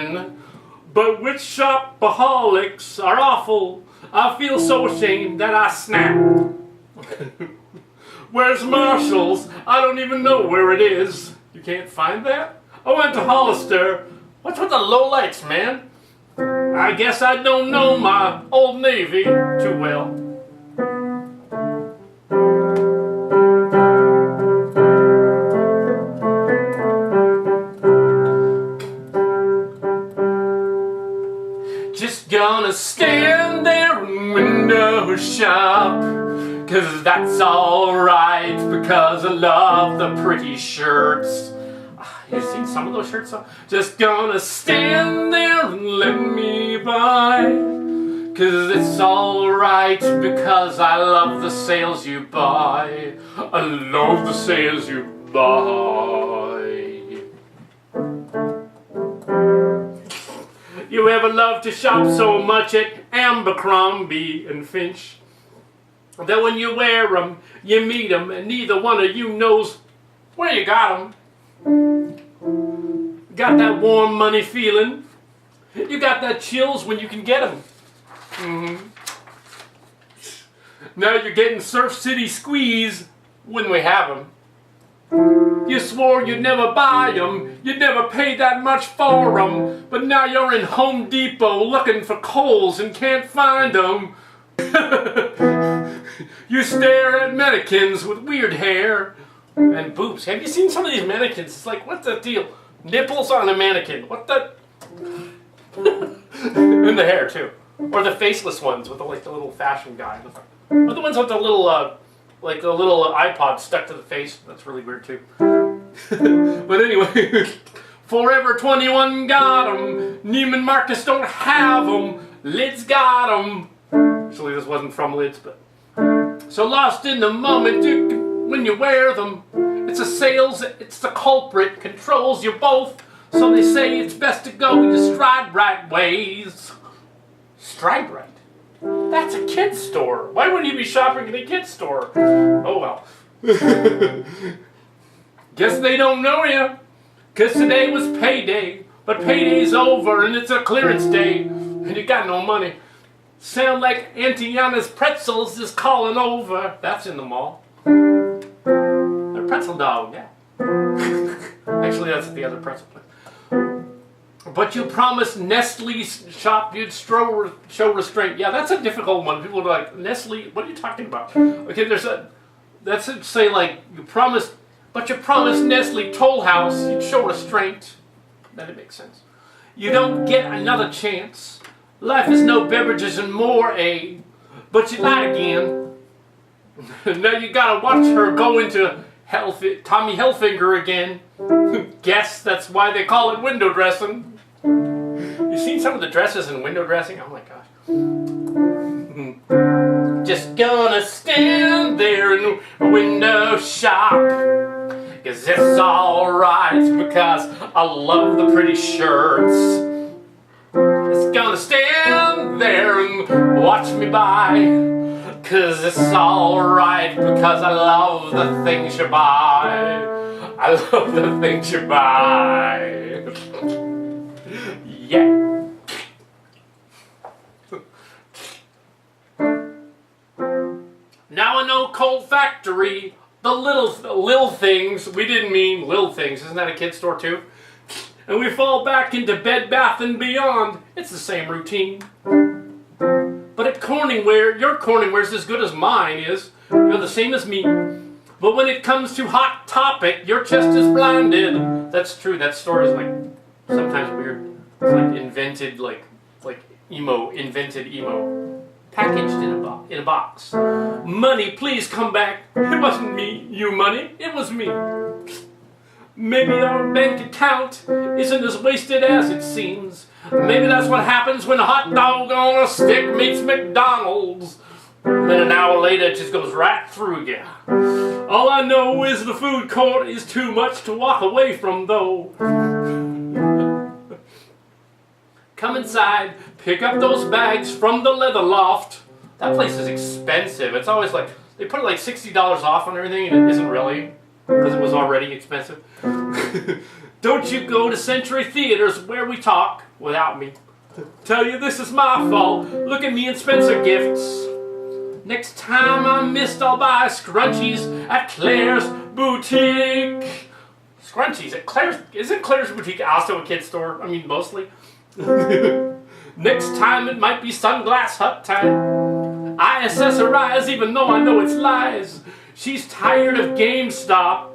men. But which shopaholics are awful. I feel so ashamed that I snap. Where's Marshall's? I don't even know where it is. You can't find that? I went to Hollister. What's with the low lights, man? I guess I don't know my Old Navy too well. Just gonna stand there and window shop, 'cause that's alright, because I love the pretty shirts. You've seen some of those shirts? Just gonna stand there and let me buy, 'cause it's alright, because I love the sales you buy. I love the sales you buy. You ever love to shop so much at Abercrombie and Finch that when you wear 'em, you meet 'em, and neither one of you knows where you got 'em? Got that warm money feeling? You got that chills when you can get 'em. Now you're getting Surf City squeeze when we have 'em. You swore you'd never buy 'em, you'd never pay that much for 'em, but now you're in Home Depot looking for Kohl's and can't find 'em. You stare at mannequins with weird hair and boobs. Have you seen some of these mannequins? It's like, what's the deal? Nipples on a mannequin. What the? And the hair too, or the faceless ones with the little fashion guy, or the ones with the little like the little iPod stuck to the face. That's really weird too. But anyway, Forever 21 got 'em. Neiman Marcus don't have 'em. Lids got 'em. Actually, this wasn't from Lids, but so lost in the moment when you wear them. It's a sales, it's the culprit, controls you both. So they say it's best to go your stride right ways. Stride right? That's a kid's store. Why wouldn't you be shopping in a kid's store? Oh well. Guess they don't know you. 'Cause today was payday. But payday's over and it's a clearance day. And you got no money. Sound like Auntie Anna's Pretzels is calling over. That's in the mall. A pretzel dog, yeah. Actually, that's the other pretzel place. But you promised Nestle's shop you'd show restraint. Yeah, that's a difficult one. People are like, Nestle, what are you talking about? Okay, that's it, say like, you promised Nestle Toll House you'd show restraint. Then it makes sense. You don't get another chance. Life is no beverages and more, but you lied again. Now you gotta watch her go into Tommy Hilfiger again. Guess that's why they call it window dressing. You seen some of the dresses in window dressing? Oh my gosh. Just gonna stand there in a window shop, 'cause it's alright, because I love the pretty shirts. Just gonna stand there and watch me buy, 'cause it's alright, because I love the things you buy. I love the things you buy. Yeah. Now I know Cold Factory, the little things, we didn't mean little things, isn't that a kid's store too? And we fall back into Bed Bath & Beyond, it's the same routine. But at Corningware, your Corningware's as good as mine is, you're the same as me. But when it comes to Hot Topic, you're just as blinded. That's true, that store is like, sometimes weird. It's like invented, like invented emo. Packaged in a box. Money, please come back. It wasn't me, you money, it was me. Maybe our bank account isn't as wasted as it seems. Maybe that's what happens when a hot dog on a stick meets McDonald's. Then an hour later it just goes right through you. All I know is the food court is too much to walk away from though. Come inside, pick up those bags from the Leather Loft. That place is expensive. It's always like, they put like $60 off on everything and it isn't really, because it was already expensive. Don't you go to Century Theaters where we talk. without me. Tell you this is my fault. Look at me and Spencer Gifts. Next time I'm missed, I'll buy scrunchies at Claire's Boutique. Scrunchies at Claire's? Isn't Claire's Boutique also a kid's store? I mean, mostly. Next time it might be Sunglass Hut time. I accessorize even though I know it's lies. She's tired of GameStop,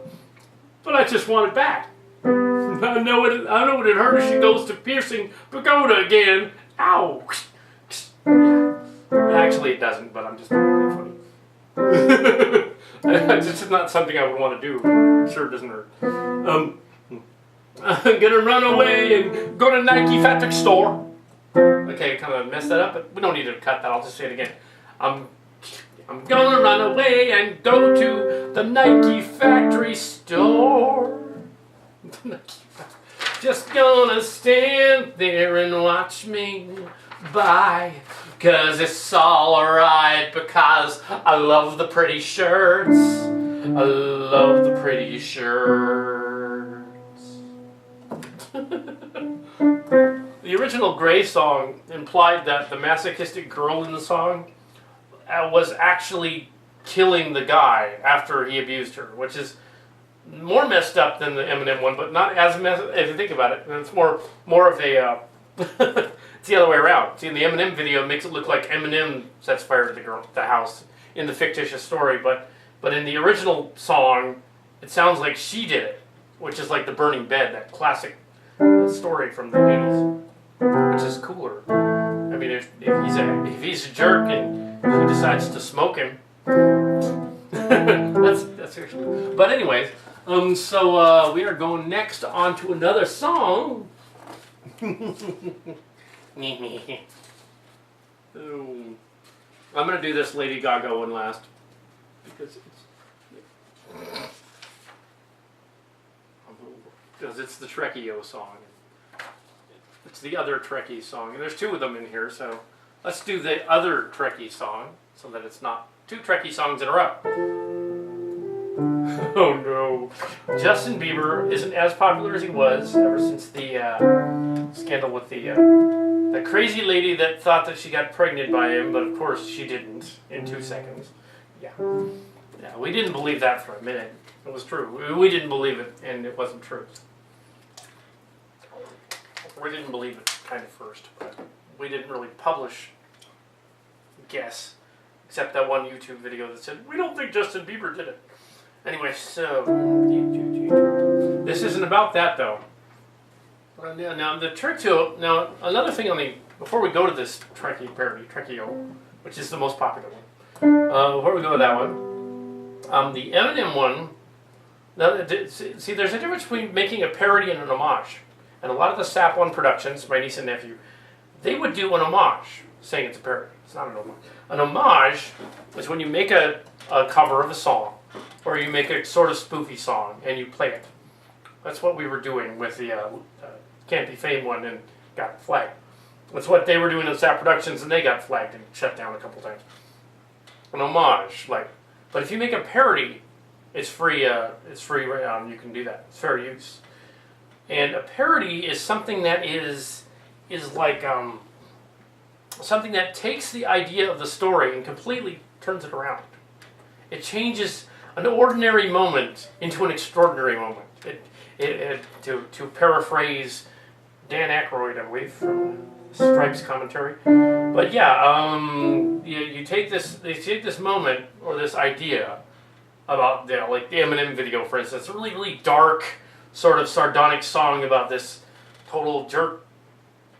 but I just want it back. I know what it hurt if she goes to Piercing Pagoda again. Ow! Actually, it doesn't, but I'm just being funny. It's just not something I would want to do. It sure doesn't hurt. I'm gonna run away and go to Nike Factory Store. Okay, kind of messed that up, but we don't need to cut that. I'll just say it again. I'm gonna run away and go to the Nike Factory Store. Just gonna stand there and watch me buy. 'Cause it's alright, because I love the pretty shirts. I love the pretty shirts. The original Grey song implied that the masochistic girl in the song was actually killing the guy after he abused her, which is more messed up than the Eminem one, but not as messed if you think about it. It's more of a it's the other way around. See, in the Eminem video, it makes it look like Eminem sets fire to the house in the fictitious story, but in the original song, it sounds like she did it, which is like the burning bed, that classic story from the 80s, which is cooler. I mean, if he's a jerk and he decides to smoke him, that's actually. But anyways, so we are going next on to another song. I'm gonna do this Lady Gaga one last because it's the Trekkie-O song. It's the other Trekkie song, and there's two of them in here. So let's do the other Trekkie song so that it's not two Trekkie songs in a row. Oh no! Justin Bieber isn't as popular as he was ever since the scandal with the crazy lady that thought that she got pregnant by him, but of course she didn't in 2 seconds. Yeah, we didn't believe that for a minute. It was true. We didn't believe it, and it wasn't true. We didn't believe it kind of first, but we didn't really publish guess, except that one YouTube video that said, we don't think Justin Bieber did it. Anyway, so this isn't about that though. Now the Trekkie-O. Now another thing before we go to this Trekkie parody, Trekkie-O, which is the most popular one. Before we go to that one, the Eminem one. Now, see, there's a difference between making a parody and an homage. And a lot of the Sap One productions, my niece and nephew, they would do an homage, saying it's a parody. It's not an homage. An homage is when you make a cover of a song, or you make a sort of spoofy song and you play it. That's what we were doing with the Can't Be Fame one and got flagged. That's what they were doing in Sap Productions, and they got flagged and shut down a couple times. An homage, but if you make a parody, it's free. It's free. You can do that. It's fair use. And a parody is something that is like something that takes the idea of the story and completely turns it around. It changes an ordinary moment into an extraordinary moment. To paraphrase Dan Aykroyd, I believe, from Stripes commentary. But yeah, you take this moment or this idea about like the Eminem video, for instance, a really, really dark, sort of sardonic song about this total jerk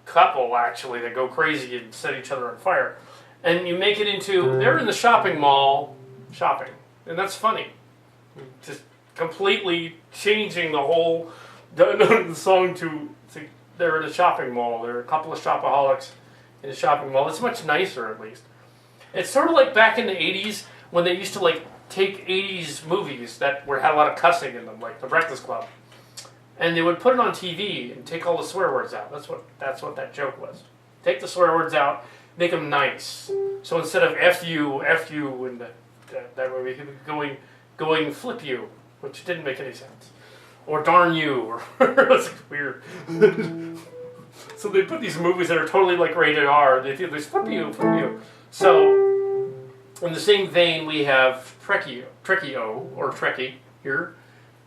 couple, actually, that go crazy and set each other on fire. And you make it into, they're in the shopping mall shopping. And that's funny. Just completely changing the whole the song to they're in a shopping mall. They're a couple of shopaholics in a shopping mall. It's much nicer, at least. It's sort of like back in the 80s when they used to like take 80s movies that had a lot of cussing in them, like The Breakfast Club. And they would put it on TV and take all the swear words out. That's what that joke was. Take the swear words out, make them nice. So instead of F you, and that way we could going flip you, which didn't make any sense. Or darn you, or it was weird. So they put these movies that are totally like rated R. They flip you, flip you. So in the same vein, we have Trekkie-O, or Trekkie here,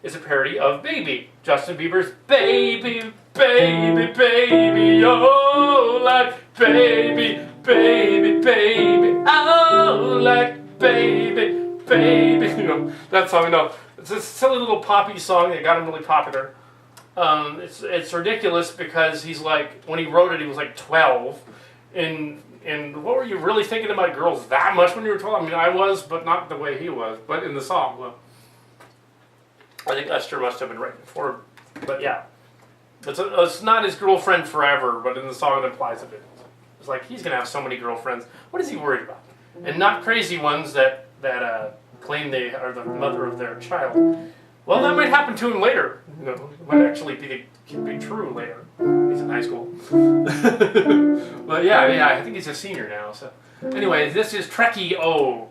is a parody of Baby. Justin Bieber's Baby, Baby, Baby, oh, like baby, baby, baby, oh, like baby, baby. You know, that song, no. It's a silly little poppy song that got him really popular. It's ridiculous because he's like, when he wrote it, he was like 12. And what were you really thinking about girls that much when you were 12? I mean, I was, but not the way he was. But in the song, well, I think Esther must have been written for him. But yeah, it's not his girlfriend forever, but in the song it implies it is. It's like, he's going to have so many girlfriends. What is he worried about? And not crazy ones that claim they are the mother of their child. Well, that might happen to him later. You know, it might actually be true later. He's in high school. But yeah, I think he's a senior now. So anyway, this is Trekkie-O.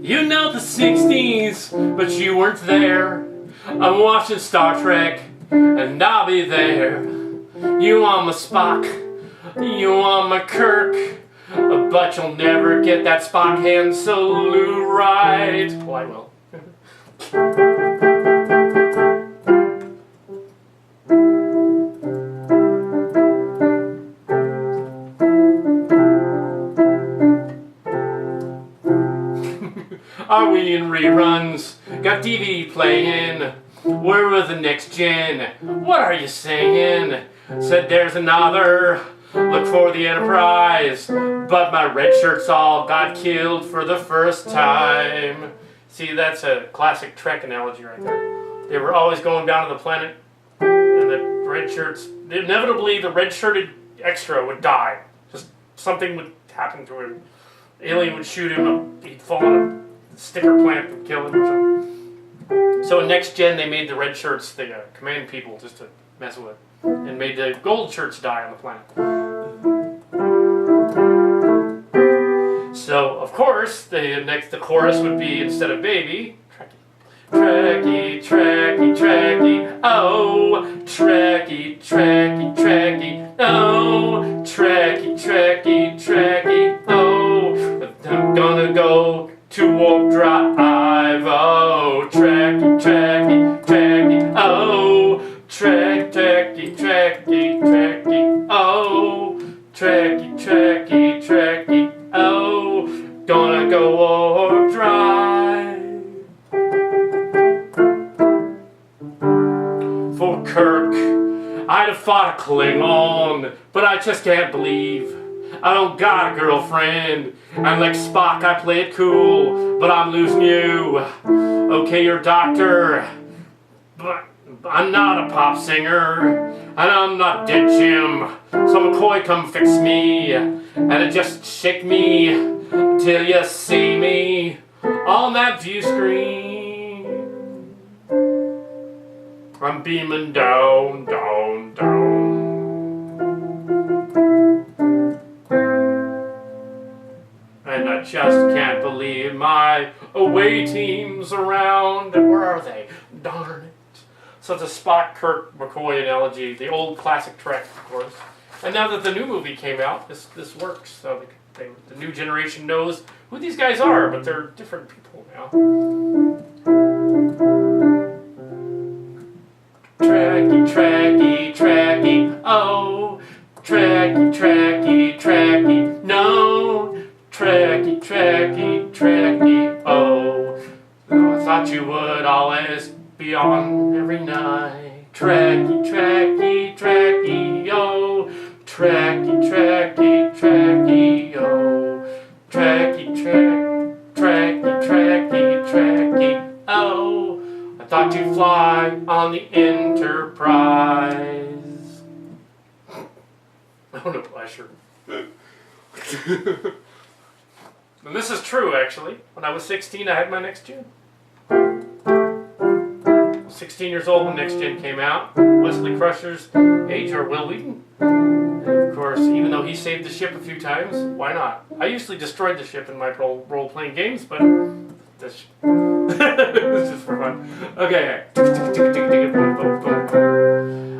You know the 60s, but you weren't there. I'm watching Star Trek, and I'll be there. You want my Spock, you want my Kirk, but you'll never get that Spock Han Solo right. Well, I will. Are we in reruns? Got DVD playing. Where was the next gen? What are you saying? Said there's another. Look for the Enterprise. But my red shirts all got killed for the first time. See, that's a classic Trek analogy right there. They were always going down to the planet, and the red shirts, inevitably the red shirted extra would die. Just something would happen to him. Alien would shoot him, he'd fall on a sticker plant would kill him or something. So in Next Gen they made the red shirts the command people just to mess with, and made the gold shirts die on the planet. So of course the chorus would be, instead of baby, Trekkie, Trekkie, Trekkie, oh, Trekkie, Trekkie, Trekkie, oh, Trekkie, Trekkie, Trekkie, oh, I'm gonna go to warp drive, oh, Trekkie, Trekkie, Trekkie, oh, Trekkie, Trekkie, Trekkie, oh, Trekkie, Trekkie, Trekkie, oh, gonna go warp drive. For Kirk, I'd have fought a Klingon, but I just can't believe I don't got a girlfriend. And like Spock, I play it cool, but I'm losing you. Okay, you're a doctor, but I'm not a pop singer, and I'm not Dead Jim. So McCoy, come fix me, and just shake me till you see me on that view screen. I'm beaming down, down, down. And I just can't believe my away team's around. And where are they? Darn it. So it's a Spock, Kirk, McCoy analogy. The old classic Trek, of course. And now that the new movie came out, this works. So the new generation knows who these guys are, but they're different people now. Trekkie, Trekkie, Trekkie, oh, Trekkie, Trekkie, Trekkie, no, Trekkie, Trekkie, Trekkie, oh, I thought you would always be on every night. Trekkie, Trekkie, Trekkie, oh, Trekkie, Trekkie, Trekkie, oh, Trekkie, Trekkie, Trekkie, Trekkie, oh, I thought you'd fly on the Enterprise. Oh, no pleasure. And this is true, actually. When I was 16, I had my next gen. 16 years old when Next Gen came out. Wesley Crusher's age, or Will Wheaton. And of course, even though he saved the ship a few times, why not? I usually destroyed the ship in my role-playing games, but this it's just for fun. Okay.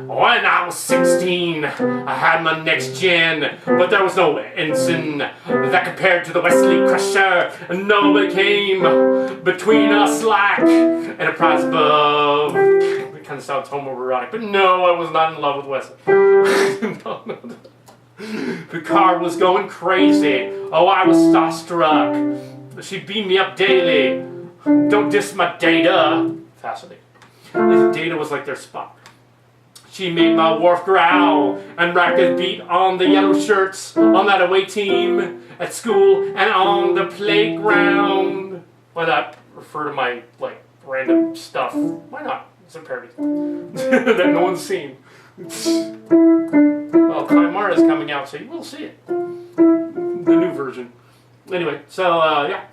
When I was 16, I had my Next Gen, but there was no ensign that compared to the Wesley Crusher, and nobody came between us like Enterprise above. It kind of sounds homoerotic, but no, I was not in love with Wesley. No. Picard was going crazy. Oh, I was starstruck. She beamed me up daily. Don't diss my Data. Fascinating. Data was like their Spock. She made my Worf growl and rack his beat on the yellow shirts on that away team at school and on the playground. Why not refer to my random stuff? Why not? It's a parody that no one's seen. Well, Kaimara is coming out, so you will see it. The new version. Anyway, so yeah.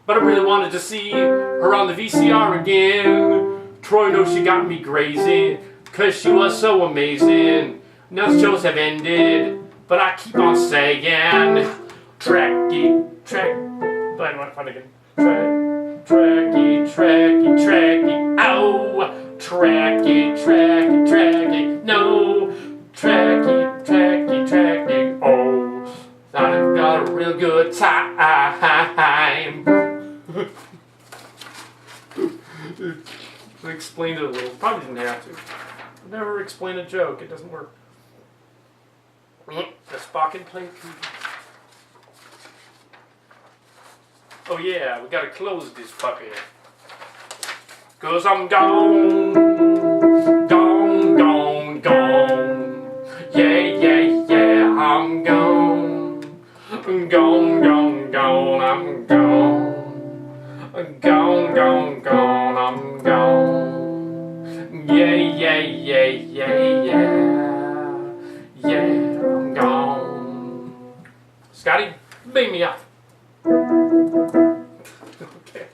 But I really wanted to see her on the VCR again. Troy knows she got me crazy, cause she was so amazing. Now the shows have ended, but I keep on saying, Trekkie, but I don't want to find it again. Trekkie, ow, Trekkie, no, Trekkie, oh, I've got a real good time. I explained it a little. Probably didn't have to. Never explain a joke. It doesn't work. The Spock and play TV. Oh yeah, we gotta close this puppy. Cause I'm gone. Yeah, I'm gone. I'm gone. I'm gone. I'm gone. I'm gone. Yeah, I'm gone. Scotty, beam me up. Okay.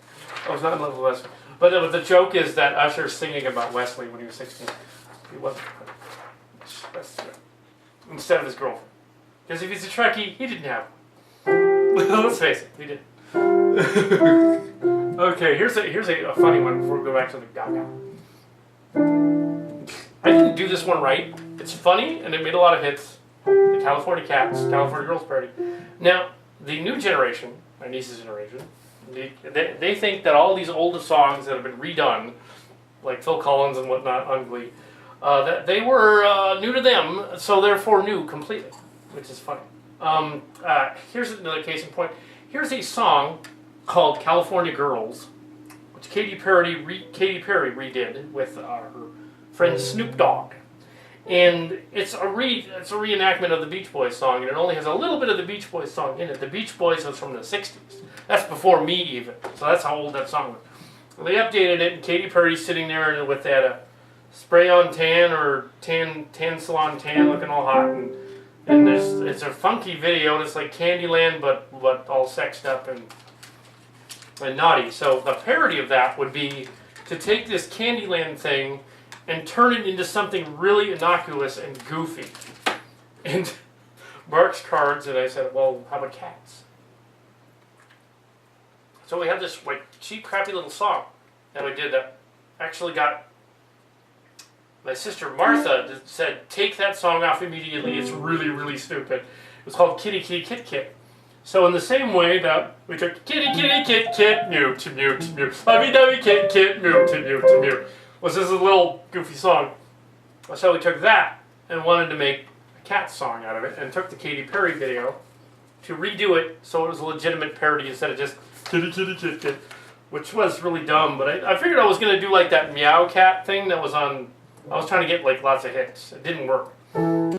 I was not in love with Wesley. But the joke is that Usher's singing about Wesley when he was 16. He wasn't. Instead of his girlfriend. Because if he's a Trekkie, he didn't have one. Let's face it, he did. Okay, here's a funny one before we go back to the Gaga. I didn't do this one right. It's funny and it made a lot of hits. The California Cats, California Girls Party. Now, the new generation, my niece's generation, they think that all these older songs that have been redone, like Phil Collins and whatnot on Glee, that they were new to them, so therefore new completely, which is funny. Here's another case in point. Here's a song called California Girls, which Katy Perry redid with her friend Snoop Dogg. And it's a reenactment of the Beach Boys song, and it only has a little bit of the Beach Boys song in it. The Beach Boys was from the 60s. That's before me even, so that's how old that song was. Well, they updated it, and Katy Perry's sitting there with that spray-on tan or tan salon tan looking all hot, and it's a funky video, and it's like Candyland, but all sexed up and naughty. So the parody of that would be to take this Candyland thing and turn it into something really innocuous and goofy. And Mark's cards, and I said, well, how about cats? So we had this cheap, crappy little song that we did that actually got my sister Martha said, take that song off immediately. It's really, really stupid. It was called Kitty Kitty Kit Kit. So in the same way that we took Kitty Kitty Kit Kit, mew to mew to mew, lovey-dovey Kit Kit, mew to mew to mew, was this a little goofy song. So we took that and wanted to make a cat song out of it, and took the Katy Perry video to redo it so it was a legitimate parody instead of just Kitty Kitty Kit Kit, which was really dumb. But I figured I was going to do like that Meow Cat thing that was on. I was trying to get like lots of hits. It didn't work.